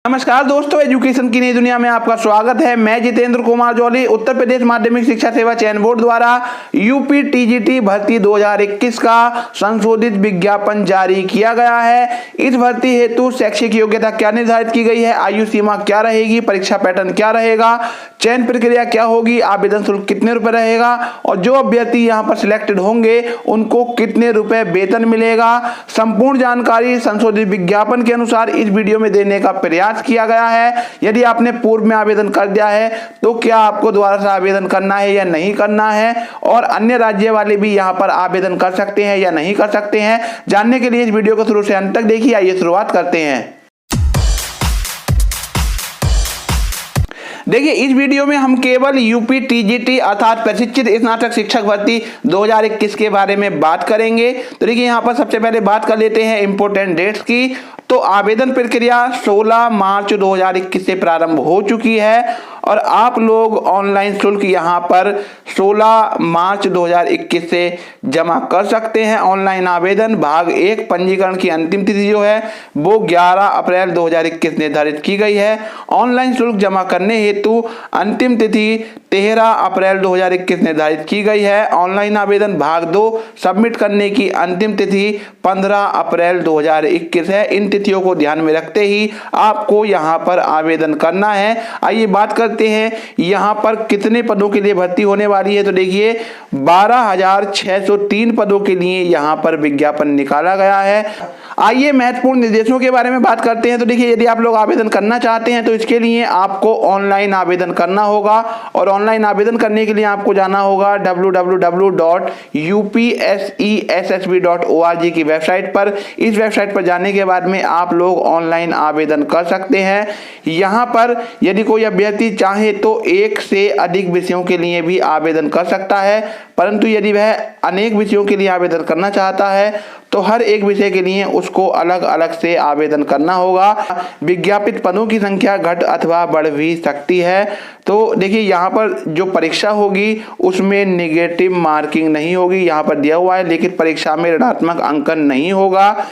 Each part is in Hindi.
नमस्कार दोस्तों, एजुकेशन की नई दुनिया में आपका स्वागत है। मैं जितेंद्र कुमार जौली। उत्तर प्रदेश माध्यमिक शिक्षा सेवा चयन बोर्ड द्वारा यूपी टीजीटी भर्ती 2021 का संशोधित विज्ञापन जारी किया गया है। इस भर्ती हेतु शैक्षिक योग्यता क्या निर्धारित की गई है, आयु सीमा क्या रहेगी, परीक्षा पैटर्न क्या रहेगा, चयन प्रक्रिया क्या होगी, आवेदन शुल्क कितने रुपए रहेगा और जो अभ्यर्थी यहाँ पर सिलेक्टेड होंगे उनको कितने रुपए वेतन मिलेगा, संपूर्ण जानकारी संशोधित विज्ञापन के अनुसार इस वीडियो में देने का प्रयास किया गया है। यदि आपने पूर्व में आवेदन कर दिया है तो क्या आपको दोबारा से आवेदन करना है या नहीं करना है, और अन्य राज्य वाले भी यहाँ पर आवेदन कर सकते हैं या नहीं कर सकते हैं, जानने के लिए इस वीडियो को शुरू से अंत तक देखिए। आइए शुरुआत करते हैं। देखिए, इस वीडियो में हम केवल यूपी टीजीटी अर्थात प्रशिक्षित स्नातक शिक्षक भर्ती 2021 के बारे में बात करेंगे। तो देखिए, यहाँ पर सबसे पहले बात कर लेते हैं इंपॉर्टेंट डेट्स की। तो आवेदन प्रक्रिया 16 मार्च 2021 से प्रारंभ हो चुकी है और आप लोग ऑनलाइन शुल्क यहाँ पर 16 मार्च 2021 से जमा कर सकते हैं। ऑनलाइन आवेदन भाग 1 पंजीकरण की अंतिम तिथि जो है वो 11 अप्रैल 2021 निर्धारित की गई है। ऑनलाइन शुल्क जमा करने हेतु अंतिम तिथि 13 अप्रैल 2021 निर्धारित की गई है। ऑनलाइन आवेदन भाग 2 सबमिट करने की अंतिम तिथि 15 अप्रैल 2021 है। इन तिथियों को ध्यान में रखते ही आपको यहाँ पर आवेदन करना है। आइए बात करते हैं यहाँ पर कितने पदों के लिए भर्ती होने वाली है। तो देखिए, 12,603 पदों के लिए यहाँ पर विज्ञापन निकाला गया है। आइए महत्वपूर्ण निर्देशों के बारे में बात करते हैं। तो देखिए, यदि आप लोग आवेदन करना चाहते हैं तो इसके लिए आपको ऑनलाइन आवेदन करना होगा और ऑनलाइन आवेदन करने के लिए आपको जाना होगा www.upsessb.org की वेबसाइट पर। इस वेबसाइट पर जाने के बाद में आप लोग ऑनलाइन आवेदन कर सकते हैं। यहाँ पर यदि कोई अभ्यर्थी चाहे तो एक से अधिक विषयों के लिए भी आवेदन कर सकता है, परंतु यदि वह अनेक विषयों के लिए आवेदन करना चाहता है तो हर एक विषय के लिए उसको अलग अलग से आवेदन करना होगा। विज्ञापित पदों की संख्या घट अथवा बढ़ भी सकती है। तो देखिए, यहाँ पर जो परीक्षा होगी उसमें नेगेटिव मार्किंग नहीं होगी। यहाँ पर दिया हुआ है लिखित परीक्षा में ऋणात्मक अंकन नहीं होगा।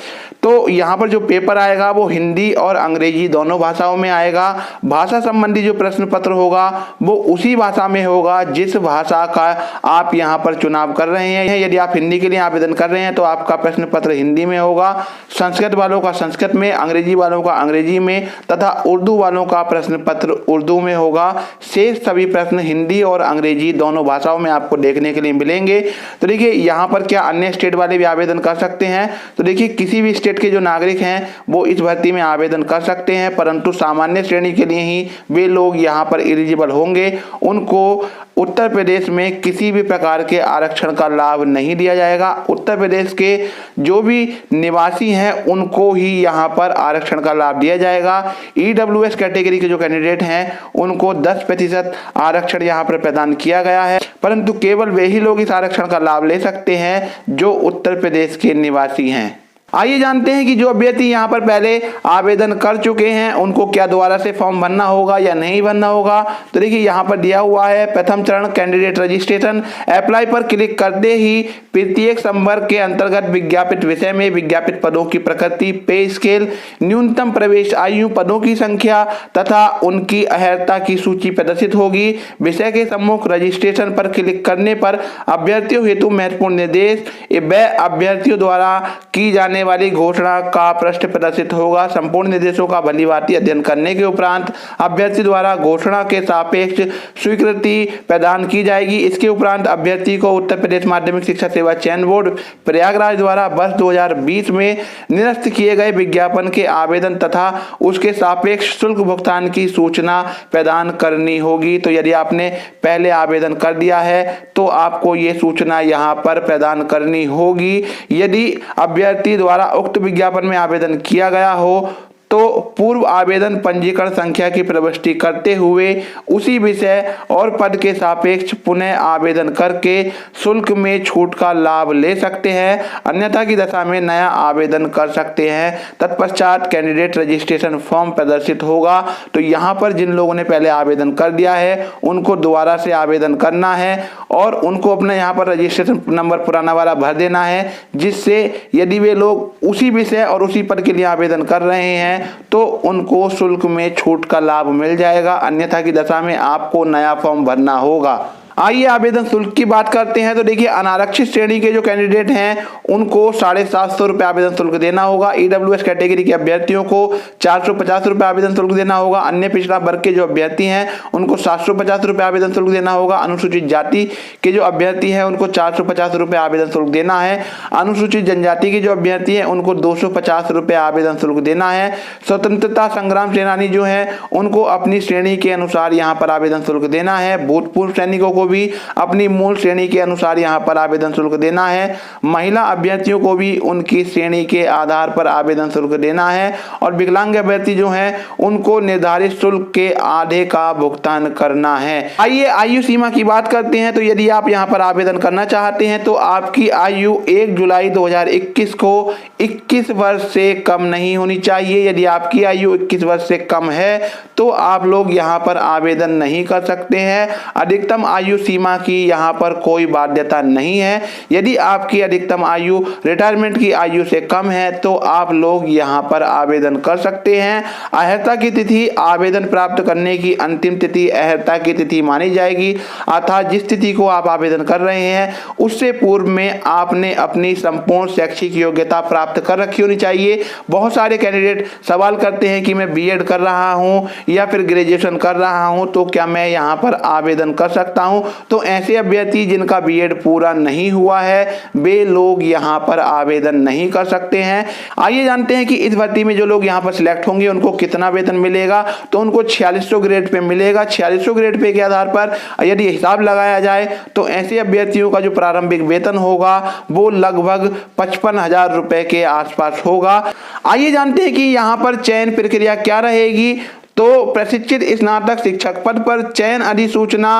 तो यहाँ पर जो पेपर आएगा वो हिंदी और अंग्रेजी दोनों भाषाओं में आएगा। भाषा संबंधी जो प्रश्न पत्र होगा वो उसी भाषा में होगा जिस भाषा का आप यहाँ पर चुनाव कर रहे हैं। यदि आप हिंदी के लिए आवेदन कर रहे हैं तो आपका प्रश्न पत्र हिंदी में होगा, संस्कृत वालों का संस्कृत में, अंग्रेजी वालों का अंग्रेजी में तथा उर्दू वालों का प्रश्न पत्र उर्दू में होगा। शेष सभी प्रश्न हिंदी और अंग्रेजी दोनों भाषाओं में आपको देखने के लिए मिलेंगे। तो देखिए, यहाँ पर क्या अन्य स्टेट वाले भी आवेदन कर सकते हैं? तो देखिए, किसी भी स्टेट के जो नागरिक हैं वो इस भर्ती में आवेदन कर सकते हैं, परंतु सामान्य श्रेणी के लिए ही वे लोग यहाँ पर एलिजिबल होंगे। उनको उत्तर प्रदेश में किसी भी प्रकार के आरक्षण का लाभ नहीं दिया जाएगा। उत्तर प्रदेश के जो भी निवासी हैं उनको ही यहाँ पर आरक्षण का लाभ दिया जाएगा। ईडब्ल्यूएस कैटेगरी के जो कैंडिडेट हैं उनको 10% आरक्षण यहाँ पर प्रदान किया गया है, परंतु केवल वे ही लोग इस आरक्षण का लाभ ले सकते हैं जो उत्तर प्रदेश के निवासी हैं। आइए जानते हैं कि जो अभ्यर्थी यहाँ पर पहले आवेदन कर चुके हैं उनको क्या दोबारा से फॉर्म भरना होगा या नहीं भरना होगा। तो देखिए, यहाँ पर दिया हुआ है प्रथम चरण कैंडिडेट रजिस्ट्रेशन। अप्लाई पर क्लिक करते ही प्रत्येक संवर्ग के अंतर्गत विज्ञापित विषय में विज्ञापित पदों की प्रकृति, पे स्केल, न्यूनतम प्रवेश आयु, पदों की संख्या तथा उनकी अहर्ता की सूची प्रदर्शित होगी। विषय के सम्मुख रजिस्ट्रेशन पर क्लिक करने पर अभ्यर्थियों हेतु महत्वपूर्ण निर्देश व अभ्यर्थियों द्वारा की जाने वाली घोषणा का पृष्ठ प्रदर्शित होगा। संपूर्ण निर्देशों का भलीभांति अध्ययन करने के उपरांत अभ्यर्थी द्वारा घोषणा के सापेक्ष स्वीकृति प्रदान की जाएगी। इसके उपरांत अभ्यर्थी को उत्तर प्रदेश माध्यमिक शिक्षा सेवा चयन बोर्ड प्रयागराज द्वारा वर्ष 2020 में निरस्त किए गए विज्ञापन के आवेदन तथा उसके सापेक्ष शुल्क भुगतान की सूचना प्रदान करनी होगी। तो यदि आपने पहले आवेदन कर दिया है तो आपको ये सूचना यहाँ पर प्रदान करनी होगी। यदि अभ्यर्थी द्वारा उक्त विज्ञापन में आवेदन किया गया हो तो पूर्व आवेदन पंजीकरण संख्या की प्रविष्टि करते हुए उसी विषय और पद के सापेक्ष पुनः आवेदन करके शुल्क में छूट का लाभ ले सकते हैं, अन्यथा की दशा में नया आवेदन कर सकते हैं। तत्पश्चात कैंडिडेट रजिस्ट्रेशन फॉर्म प्रदर्शित होगा। तो यहाँ पर जिन लोगों ने पहले आवेदन कर दिया है उनको दोबारा से आवेदन करना है और उनको अपना यहाँ पर रजिस्ट्रेशन नंबर पुराना वाला भर देना है, जिससे यदि वे लोग उसी विषय और उसी पद के लिए आवेदन कर रहे हैं तो उनको शुल्क में छूट का लाभ मिल जाएगा, अन्यथा की दशा में आपको नया फॉर्म भरना होगा। आइए आवेदन शुल्क की बात करते हैं। तो देखिए, अनारक्षित श्रेणी के जो कैंडिडेट हैं उनको 750 रुपये आवेदन शुल्क देना होगा। ईडब्ल्यूएस कैटेगरी के अभ्यर्थियों को 450 रुपये आवेदन शुल्क देना होगा। अन्य पिछड़ा वर्ग के जो अभ्यर्थी हैं उनको 750 रुपये आवेदन शुल्क देना होगा। अनुसूचित जाति के जो अभ्यर्थी हैं उनको 450 रुपये आवेदन शुल्क देना है। अनुसूचित जनजाति के जो अभ्यर्थी हैं उनको 250 रुपये आवेदन शुल्क देना है। स्वतंत्रता संग्राम सेनानी जो है उनको अपनी श्रेणी के अनुसार यहाँ पर आवेदन शुल्क देना है। भूतपूर्व सैनिकों को भी अपनी मूल श्रेणी के अनुसार यहाँ पर आवेदन शुल्क देना है। महिला अभ्यर्थियों को भी उनकी श्रेणी के आधार पर आवेदन शुल्क देना है। और विकलांग अभ्यर्थी जो हैं उनको निर्धारित शुल्क के आधे का भुगतान करना है। आइए आयु सीमा की बात करते हैं। तो यदि आप यहाँ पर आवेदन करना चाहते हैं तो आपकी आयु 1 जुलाई 2021 को 21 वर्ष से कम नहीं होनी चाहिए। यदि आपकी आयु 21 वर्ष से कम है तो आप लोग यहाँ पर आवेदन नहीं कर सकते हैं। अधिकतम आयु सीमा की यहाँ पर कोई बाध्यता नहीं है। यदि आपकी अधिकतम आयु रिटायरमेंट की आयु से कम है तो आप लोग यहाँ पर आवेदन कर सकते हैं। अर्हता की तिथि, आवेदन प्राप्त करने की अंतिम तिथि अर्हता की तिथि मानी जाएगी, अर्थात जिस तिथि को आप आवेदन कर रहे हैं उससे पूर्व में आपने अपनी संपूर्ण शैक्षिक योग्यता प्राप्त कर रखी होनी चाहिए। बहुत सारे कैंडिडेट सवाल करते हैं कि मैं बीएड कर रहा हूँ या फिर ग्रेजुएशन कर रहा हूँ तो क्या मैं यहाँ पर आवेदन कर सकता हूँ। तो ऐसे अभ्यर्थी जिनका बीएड पूरा नहीं हुआ है वे लोग यहाँ पर आवेदन नहीं कर सकते हैं। आइए जानते हैं कि इस भर्ती में जो लोग यहाँ पर सिलेक्ट होंगे उनको कितना वेतन मिलेगा। तो उनको 4600 ग्रेड पे मिलेगा। 4600 ग्रेड पे के आधार पर यदि हिसाब लगाया जाए तो ऐसे अभ्यर्थियों का जो प्रारंभिक वेतन होगा वो लगभग 55,000 रुपए के आसपास होगा। आइए जानते हैं कि यहाँ पर चयन प्रक्रिया क्या रहेगी। तो प्रशिक्षित स्नातक शिक्षक पद पर चयन अधिसूचना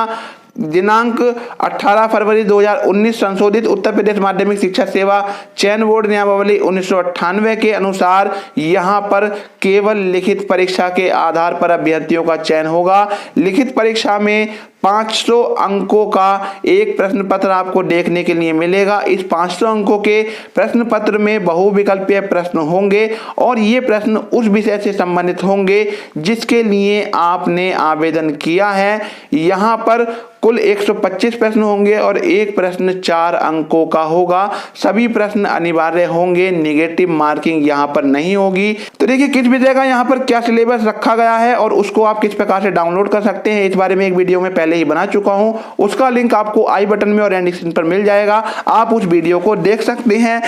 दिनांक 18 फरवरी 2019 संशोधित उत्तर प्रदेश माध्यमिक शिक्षा सेवा चयन बोर्ड नियमावली 1998 के अनुसार यहाँ पर केवल लिखित परीक्षा के आधार पर अभ्यर्थियों का चयन होगा। लिखित परीक्षा में 500 अंकों का एक प्रश्न पत्र आपको देखने के लिए मिलेगा। इस 500 अंकों के प्रश्न पत्र में बहुविकल्पीय प्रश्न होंगे और ये प्रश्न उस विषय से संबंधित होंगे जिसके लिए आपने आवेदन किया है। यहाँ पर कुल 125 प्रश्न होंगे और एक प्रश्न 4 अंकों का होगा। सभी प्रश्न अनिवार्य होंगे, नेगेटिव मार्किंग यहाँ पर नहीं होगी। तो देखिए किस विषय का यहाँ पर क्या सिलेबस रखा गया है और उसको आप किस प्रकार से डाउनलोड कर सकते हैं, इस बारे में एक वीडियो में पहले ही बना चुका हूँ। उसका लिंक आपको आई बटन में और एंड स्क्रीन पर मिल जाएगा, आप उस वीडियो को देख सकते हैं।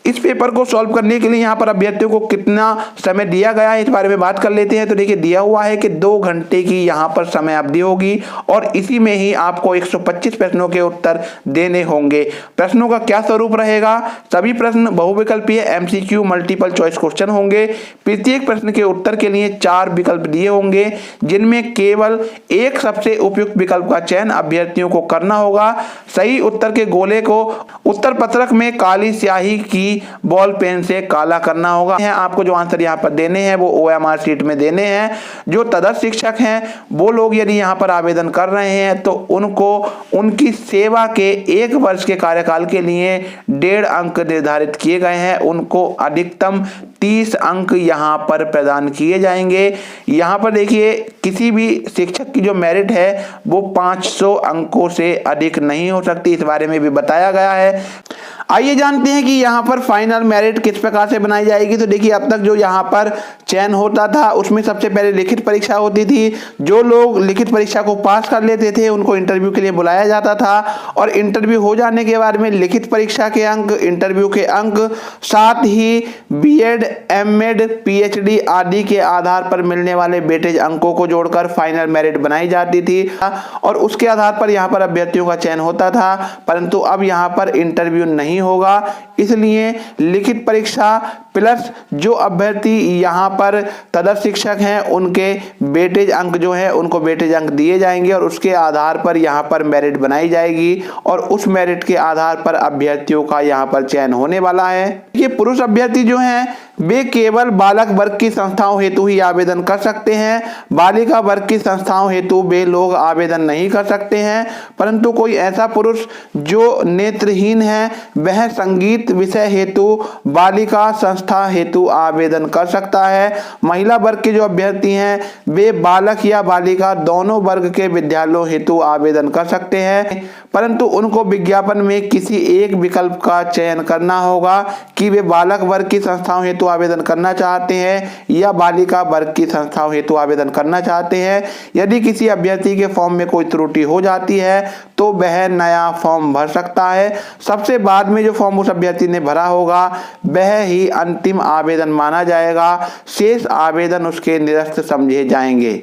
इस पेपर को सॉल्व करने के लिए यहाँ पर अभ्यर्थियों को कितना समय दिया गया है इस बारे में बात कर लेते हैं। तो देखिए दिया हुआ है कि 2 घंटे की यहाँ पर समय अवधि होगी और इसी में ही आपको 125 प्रश्नों के उत्तर देने होंगे। प्रश्नों का क्या स्वरूप रहेगा, सभी प्रश्न बहुविकल्पीय एमसीक्यू मल्टीपल चॉइस क्वेश्चन होंगे। प्रत्येक प्रश्न के उत्तर के लिए 4 विकल्प दिए होंगे जिनमें केवल एक सबसे उपयुक्त विकल्प का चयन अभ्यर्थियों को करना होगा। सही उत्तर के गोले को उत्तर पत्रक में काली स्याही की बॉल पेन से काला करना होगा। आपको जो आंसर यहाँ पर देने हैं वो ओएमआर शीट में देने हैं। जो तदर्थ शिक्षक हैं वो लोग यदि यहाँ पर आवेदन कर रहे हैं तो उनको उनकी सेवा के 1 वर्ष के कार्यकाल के लिए 1.5 अंक निर्धारित किए गए हैं। उनको अधिकतम 30 अंक यहाँ पर प्रदान किए जाएंगे। यहाँ पर देखिए किसी भी शिक्षक की जो मेरिट है वो 500 अंकों से अधिक नहीं हो सकती, इस बारे में भी बताया गया है। आइए जानते हैं कि यहाँ पर फाइनल मेरिट किस प्रकार से बनाई जाएगी। तो देखिए अब तक जो यहाँ पर चयन होता था उसमें सबसे पहले लिखित परीक्षा होती थी। जो लोग लिखित परीक्षा को पास कर लेते थे उनको इंटरव्यू के लिए बुलाया जाता था और इंटरव्यू हो जाने के बाद में लिखित परीक्षा के अंक, इंटरव्यू के अंक, साथ ही बीएड, एमएड, पीएचडी आदि के आधार पर मिलने वाले वेटेज अंकों को जोड़कर फाइनल मेरिट बनाई जाती थी और उसके आधार पर यहाँ पर अभ्यर्थियों का चयन होता था। परंतु अब यहाँ पर इंटरव्यू नहीं होगा, इसलिए लिखित परीक्षा प्लस जो अभ्यर्थी यहाँ पर तदर्थ शिक्षक हैं उनके वेटेज अंक जो है उनको वेटेज अंक दिए जाएंगे और उसके आधार पर यहाँ पर मेरिट बनाई जाएगी और उस मेरिट के आधार पर अभ्यर्थियों का यहाँ पर चयन होने वाला है। ये पुरुष अभ्यर्थी जो हैं वे केवल बालक वर्ग की संस्थाओं हेतु ही आवेदन कर सकते हैं। बालिका वर्ग की संस्थाओं हेतु वे लोग आवेदन नहीं कर सकते हैं। परंतु कोई ऐसा पुरुष जो नेत्रहीन है वह संगीत विषय हेतु बालिका संस्था हेतु आवेदन कर सकता है। महिला वर्ग के जो अभ्यर्थी हैं वे बालक या बालिका दोनों वर्ग के विद्यालयों हेतु आवेदन कर सकते हैं, परंतु उनको विज्ञापन में किसी एक विकल्प का चयन करना होगा कि वे बालक वर्ग की संस्थाओं हेतु आवेदन करना चाहते हैं या बालिका वर्ग की संस्थाओं हेतु आवेदन करना चाहते हैं। यदि किसी अभ्यर्थी के फॉर्म में कोई त्रुटि हो जाती है तो वह नया फॉर्म भर सकता है। सबसे बाद में जो फॉर्म उस अभ्यर्थी ने भरा होगा वह ही अंतिम आवेदन माना जाएगा। शेष आवेदन उसके निरस्त समझे जाएंगे।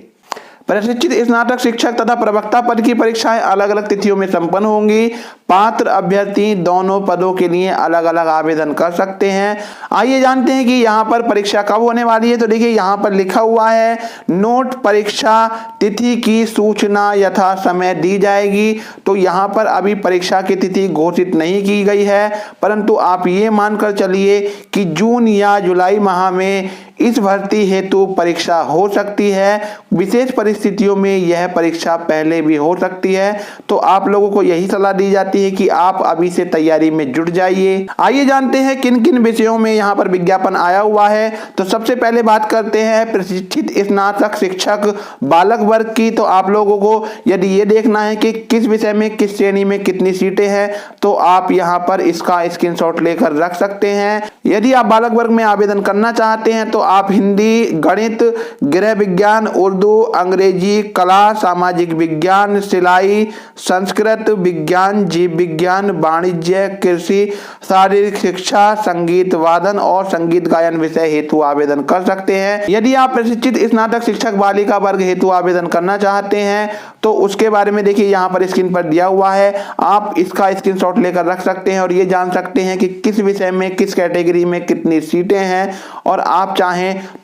प्रशिक्षित स्नातक शिक्षक तथा प्रवक्ता पद की परीक्षाएं अलग अलग तिथियों में संपन्न होंगी। पात्र अभ्यर्थी दोनों पदों के लिए अलग अलग आवेदन कर सकते हैं। आइए जानते हैं कि यहाँ पर परीक्षा कब होने वाली है। तो देखिए यहाँ पर लिखा हुआ है नोट परीक्षा तिथि की सूचना यथा समय दी जाएगी। तो यहाँ पर अभी परीक्षा की तिथि घोषित नहीं की गई है, परंतु आप ये मानकर चलिए कि जून या जुलाई माह में इस भर्ती हेतु परीक्षा हो सकती है। विशेष परिस्थितियों में यह परीक्षा पहले भी हो सकती है। तो आप लोगों को यही सलाह दी जाती है कि आप अभी से तैयारी में जुट जाइए। आइए जानते हैं किन किन विषयों में यहाँ पर विज्ञापन आया हुआ है। तो सबसे पहले बात करते हैं प्रशिक्षित स्नातक शिक्षक बालक वर्ग की। तो आप लोगों को यदि ये देखना है कि किस विषय में किस श्रेणी में कितनी सीटें हैं तो आप यहाँ पर इसका स्क्रीनशॉट लेकर रख सकते हैं। यदि आप बालक वर्ग में आवेदन करना चाहते हैं तो आप हिंदी, गणित, गृह विज्ञान, उर्दू, अंग्रेजी, कला, सामाजिक विज्ञान, सिलाई, संस्कृत, विज्ञान, जीव विज्ञान, वाणिज्य, कृषि, शारीरिक शिक्षा, संगीत वादन और संगीत गायन विषय हेतु आवेदन कर सकते हैं। यदि आप प्रशिक्षित स्नातक शिक्षक बालिका वर्ग हेतु आवेदन करना चाहते हैं तो उसके बारे में देखिए यहाँ पर स्क्रीन पर दिया हुआ है। आप इसका स्क्रीनशॉट लेकर रख सकते हैं और ये जान सकते हैं कि किस विषय में किस कैटेगरी में कितनी सीटें हैं और आप चाहें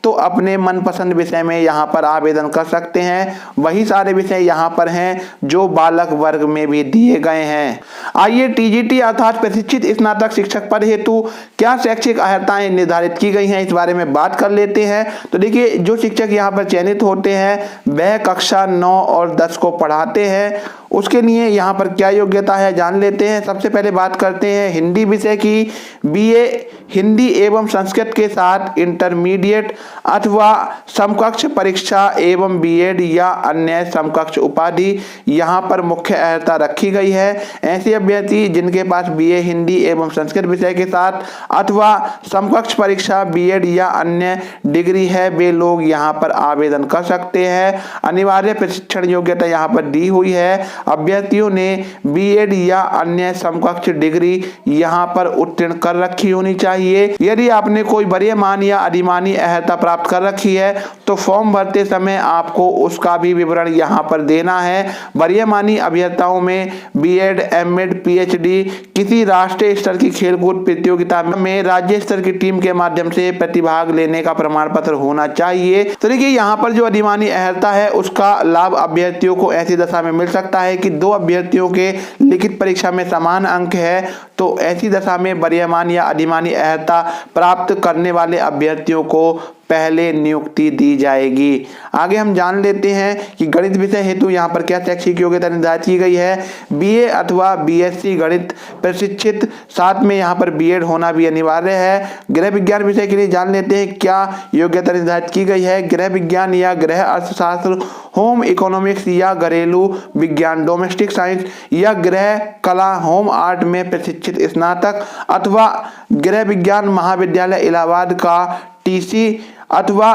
तो अपने मनपसंद विषय में यहाँ पर आवेदन कर सकते हैं। वही सारे विषय यहाँ पर हैं जो बालक वर्ग में भी दिए गए हैं। आइए टीजीटी अर्थात प्रशिक्षित स्नातक शिक्षक पद हेतु क्या शैक्षिक अर्हताएं निर्धारित की गई हैं इस बारे में बात कर लेते हैं। तो देखिए जो शिक्षक यहाँ पर चयनित होते हैं वह कक्षा 9 और 10 को पढ़ाते हैं। उसके लिए यहाँ पर क्या योग्यता है जान लेते हैं। सबसे पहले बात करते हैं हिंदी विषय की। बीए हिंदी एवं संस्कृत के साथ इंटरमीडिएट अथवा समकक्ष परीक्षा एवं बीएड या अन्य समकक्ष उपाधि यहाँ पर मुख्य अर्हता रखी गई है। ऐसे अभ्यर्थी जिनके पास बीए हिंदी एवं संस्कृत विषय के साथ अथवा समकक्ष परीक्षा बीएड या अन्य डिग्री है वे लोग यहाँ पर आवेदन कर सकते हैं। अनिवार्य प्रशिक्षण योग्यता यहाँ पर दी हुई है। अभ्यर्थियों ने बीएड या अन्य समकक्ष डिग्री यहाँ पर उत्तीर्ण कर रखी होनी चाहिए। यदि आपने कोई वरीयमान या अधिमानी अर्हता प्राप्त कर रखी है तो फॉर्म भरते समय आपको उसका भी विवरण यहाँ पर देना है। वरीयमानी अभ्यर्थियों में बीएड, एमएड, पीएचडी, किसी राष्ट्रीय स्तर की खेलकूद प्रतियोगिता में राज्य स्तर की टीम के माध्यम से प्रतिभाग लेने का प्रमाण पत्र होना चाहिए। तो देखिए यहाँ पर जो अधिमानी अर्हता है उसका लाभ अभ्यर्थियों को ऐसी दशा में मिल सकता है कि दो अभ्यर्थियों के लिखित परीक्षा में समान अंक है तो ऐसी दशा में वरीयमान या अधिमानी अर्हता प्राप्त करने वाले अभ्यर्थियों को पहले नियुक्ति दी जाएगी। आगे हम जान लेते हैं कि गणित विषय हेतु यहाँ पर क्या शैक्षिक योग्यता निर्धारित की गई है। बीए अथवा बीएससी गणित प्रशिक्षित, साथ में यहाँ पर बीएड होना भी अनिवार्य है। गृह विज्ञान विषय के लिए जान लेते हैं क्या योग्यता निर्धारित की गई है। गृह विज्ञान या गृह अर्थशास्त्र, होम इकोनॉमिक्स या घरेलू विज्ञान, डोमेस्टिक साइंस या गृह कला, होम आर्ट में प्रशिक्षित स्नातक अथवा गृह विज्ञान महाविद्यालय इलाहाबाद का टीसी अथवा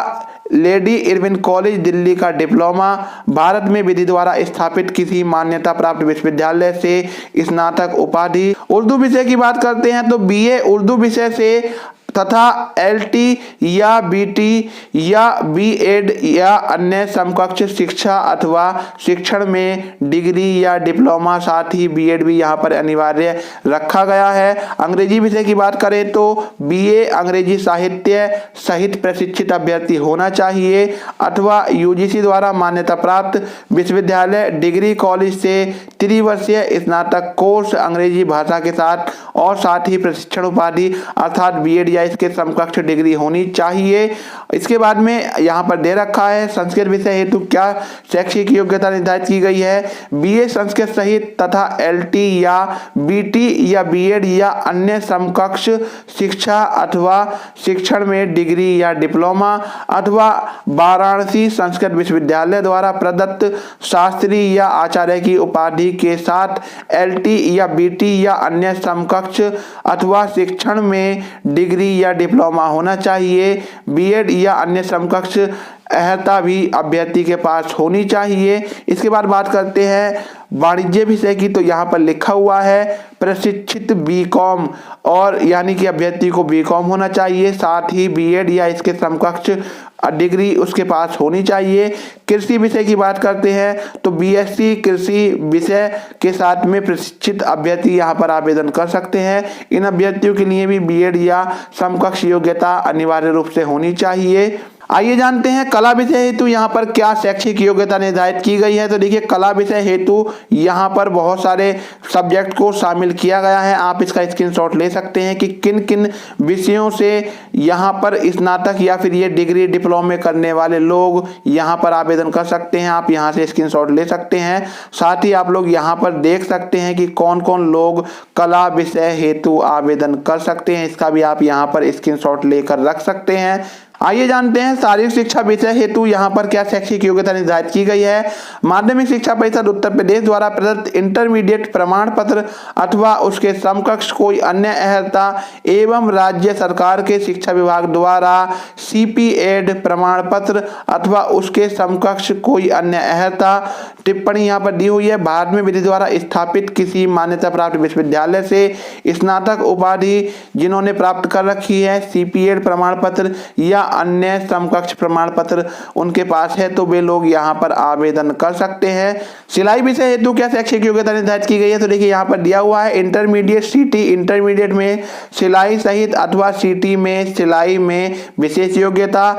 लेडी इरविन कॉलेज दिल्ली का डिप्लोमा, भारत में विधि द्वारा स्थापित किसी मान्यता प्राप्त विश्वविद्यालय से स्नातक उपाधि। उर्दू विषय की बात करते हैं तो बीए उर्दू विषय से तथा एलटी या बीटी या बीएड या अन्य समकक्ष शिक्षा अथवा शिक्षण में डिग्री या डिप्लोमा, साथ ही बीएड भी यहाँ पर अनिवार्य रखा गया है। अंग्रेजी विषय की बात करें तो बीए अंग्रेजी साहित्य सहित प्रशिक्षित अभ्यर्थी होना चाहिए अथवा यूजीसी द्वारा मान्यता प्राप्त विश्वविद्यालय डिग्री कॉलेज से त्रिवर्षीय स्नातक कोर्स अंग्रेजी भाषा के साथ और साथ ही प्रशिक्षण उपाधि अर्थात बीएड या इसके समकक्ष डिग्री होनी चाहिए। इसके बाद में यहाँ पर दे रखा है संस्कृत विषय हेतु क्या शैक्षिक योग्यता निर्धारित की गई है। बीए संस्कृत सहित तथा एलटी या बीटी या बीएड या अन्य समकक्ष शिक्षा अथवा शिक्षण में डिग्री या डिप्लोमा अथवा वाराणसी संस्कृत विश्वविद्यालय द्वारा प्रदत्त शास्त्री या आचार्य की उपाधि के साथ एलटी या बीटी या अन्य समकक्ष अथवा शिक्षण में डिग्री या डिप्लोमा होना चाहिए। बीएड या अन्य समकक्ष अर्हता भी अभ्यर्थी के पास होनी चाहिए। इसके बाद बात करते हैं वाणिज्य विषय की, तो यहाँ पर लिखा हुआ है प्रशिक्षित बीकॉम, और यानी कि अभ्यर्थी को बीकॉम होना चाहिए, साथ ही बीएड या इसके समकक्ष डिग्री उसके पास होनी चाहिए। कृषि विषय की बात करते हैं तो बीएससी कृषि विषय के साथ में प्रशिक्षित अभ्यर्थी यहाँ पर आवेदन कर सकते हैं। इन अभ्यर्थियों के लिए भी बीएड या समकक्ष योग्यता अनिवार्य रूप से होनी चाहिए। आइए जानते हैं कला विषय हेतु यहाँ पर क्या शैक्षिक योग्यता निर्धारित की गई है। तो देखिए कला विषय हेतु यहाँ पर बहुत सारे सब्जेक्ट को शामिल किया गया है। आप इसका स्क्रीनशॉट ले सकते हैं कि किन किन विषयों से यहाँ पर स्नातक या फिर ये डिग्री डिप्लोमे करने वाले लोग यहाँ पर आवेदन कर सकते हैं। आप यहाँ से स्क्रीनशॉट ले सकते हैं। साथ ही आप लोग यहाँ पर देख सकते हैं कि कौन कौन लोग कला विषय हेतु आवेदन कर सकते हैं। इसका भी आप यहाँ पर स्क्रीनशॉट लेकर रख सकते हैं। आइए जानते हैं शारीरिक शिक्षा विषय हेतु यहाँ पर क्या शैक्षिक योग्यता निर्धारित की गई है। माध्यमिक शिक्षा परिषद उत्तर प्रदेश द्वारा प्रदत्त इंटरमीडिएट प्रमाण पत्र अथवा उसके समकक्ष कोई अन्य अर्हता एवं राज्य सरकार के शिक्षा विभाग द्वारा सीपीएड प्रमाण पत्र अथवा उसके समकक्ष कोई अन्य अर्हता। टिप्पणी यहाँ पर दी हुई है, भारत में विधि द्वारा स्थापित किसी मान्यता प्राप्त विश्वविद्यालय से स्नातक उपाधि जिन्होंने प्राप्त कर रखी है सीपीएड प्रमाण पत्र या अन्य समकक्ष प्रमाण पत्र उनके पास है तो वे लोग यहाँ पर आवेदन कर सकते हैं। सिलाई विषय हेतु क्या शैक्षिक योग्यता निर्धारित की गई है। तो देखिए यहाँ पर दिया हुआ है इंटरमीडिएट सीटी, इंटरमीडिएट में सिलाई सहित अथवा सीटी में सिलाई में विशेष योग्यता।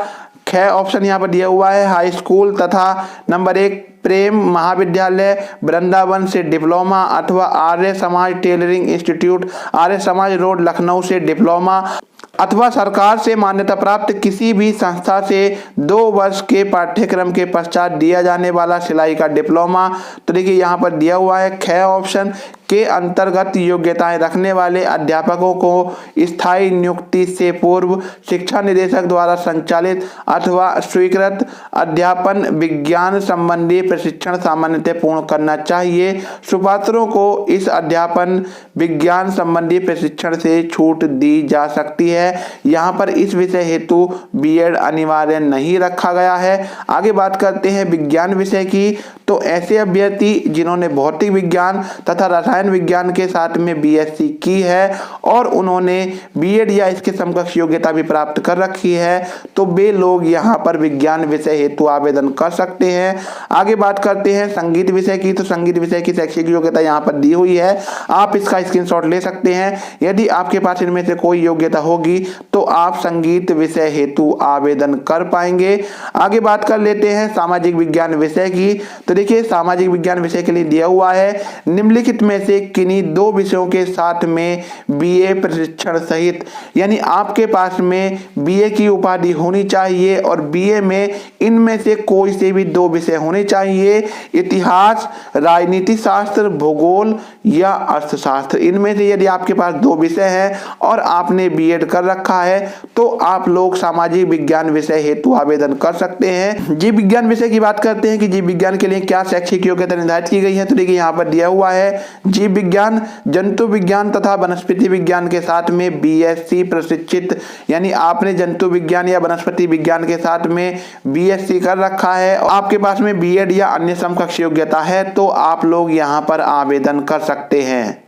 ख ऑप्शन यहाँ पर दिया हुआ है हाई स्कूल तथा नंबर 1 प्रेम महाविद्यालय वृंदावन से डिप्लोमा अथवा Arya Samaj tailoring institute Arya Samaj road Lucknow से डिप्लोमा अथवा सरकार से मान्यता प्राप्त किसी भी संस्था से 2 वर्ष के पाठ्यक्रम के पश्चात दिया जाने वाला सिलाई का डिप्लोमा। तो देखिए यहाँ पर दिया हुआ है ख ऑप्शन के अंतर्गत योग्यताएं रखने वाले अध्यापकों को स्थायी नियुक्ति से पूर्व शिक्षा निदेशक द्वारा संचालित अथवा स्वीकृत अध्यापन विज्ञान संबंधी प्रशिक्षण सामान्यतः पूर्ण करना चाहिए। सुपात्रों को इस अध्यापन विज्ञान संबंधी प्रशिक्षण से छूट दी जा सकती है। यहाँ पर इस विषय हेतु बीएड अनिवार्य नहीं रखा गया है। आगे बात करते हैं विज्ञान विषय की, तो ऐसे अभ्यर्थी जिन्होंने भौतिक विज्ञान तथा रसायन विज्ञान के साथ में बीएससी की है और उन्होंने बीएड या इसके समकक्ष योग्यता भी प्राप्त कर रखी है तो वे लोग यहाँ पर विज्ञान विषय हेतु आवेदन कर सकते हैं। आगे बात करते हैं संगीत विषय की, तो संगीत विषय की शैक्षिक योग्यता यहाँ पर दी हुई है। आप इसका स्क्रीनशॉट ले सकते हैं। यदि आपके पास इनमें से कोई योग्यता होगी तो आप संगीत विषय हेतु आवेदन कर पाएंगे। आगे बात कर लेते हैं सामाजिक विज्ञान विषय की, तो देखिए सामाजिक विज्ञान विषय के लिए दिया हुआ है निम्नलिखित में से किन्हीं 2 विषयों के साथ में बीए प्रशिक्षण सहित, यानी आपके पास में बीए की उपाधि होनी चाहिए और बीए में इनमें से कोई से भी 2 विषय होने चाहिए, इतिहास, राजनीति शास्त्र, भूगोल या अर्थशास्त्र। इनमें से यदि आपके पास 2 विषय हैं और आपने बीएड कर रखा है तो आप लोग सामाजिक विज्ञान विषय हेतु आवेदन कर सकते हैं। जीव विज्ञान विषय की बात करते हैं कि जीव विज्ञान के लिए क्या शैक्षिक योग्यता निर्धारित की गई है। तो देखिए यहाँ पर दिया हुआ है जीव विज्ञान, जंतु विज्ञान तथा वनस्पति विज्ञान के साथ में बीएससी प्रशिक्षित, यानी आपने जंतु विज्ञान या वनस्पति विज्ञान के साथ में बीएससी कर रखा है और आपके पास में बीएड या अन्य समकक्ष योग्यता है तो आप लोग यहाँ पर आवेदन कर सकते हैं।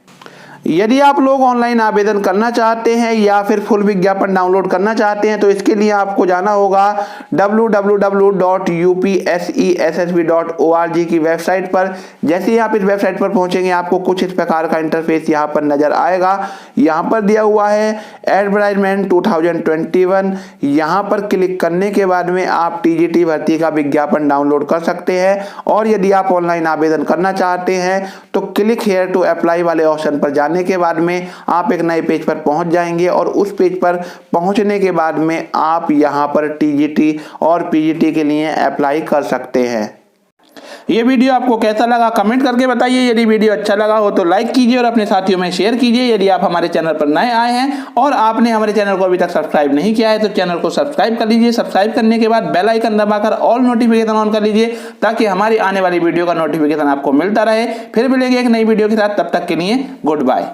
यदि आप लोग ऑनलाइन आवेदन करना चाहते हैं या फिर फुल विज्ञापन डाउनलोड करना चाहते हैं तो इसके लिए आपको जाना होगा www.upsessb.org की वेबसाइट पर। जैसे ही आप इस वेबसाइट पर पहुंचेंगे आपको कुछ इस प्रकार का इंटरफेस यहाँ पर नजर आएगा। यहाँ पर दिया हुआ है एडवर्टाइजमेंट 2021। यहाँ पर क्लिक करने के बाद में आप टीजीटी भर्ती का विज्ञापन डाउनलोड कर सकते हैं और यदि आप ऑनलाइन आवेदन करना चाहते हैं तो क्लिक हेयर टू अप्लाई वाले ऑप्शन पर जाने जाने के बाद में आप एक नए पेज पर पहुंच जाएंगे और उस पेज पर पहुंचने के बाद में आप यहां पर टीजीटी और पीजीटी के लिए अप्लाई कर सकते हैं। ये वीडियो आपको कैसा लगा कमेंट करके बताइए। यदि वीडियो अच्छा लगा हो तो लाइक कीजिए और अपने साथियों में शेयर कीजिए। यदि आप हमारे चैनल पर नए आए हैं और आपने हमारे चैनल को अभी तक सब्सक्राइब नहीं किया है तो चैनल को सब्सक्राइब कर लीजिए। सब्सक्राइब करने के बाद बेल आइकन दबाकर ऑल नोटिफिकेशन ऑन कर लीजिए ताकि हमारी आने वाली वीडियो का नोटिफिकेशन आपको मिलता रहे। फिर मिलेंगे एक नई वीडियो के साथ, तब तक के लिए गुड बाय।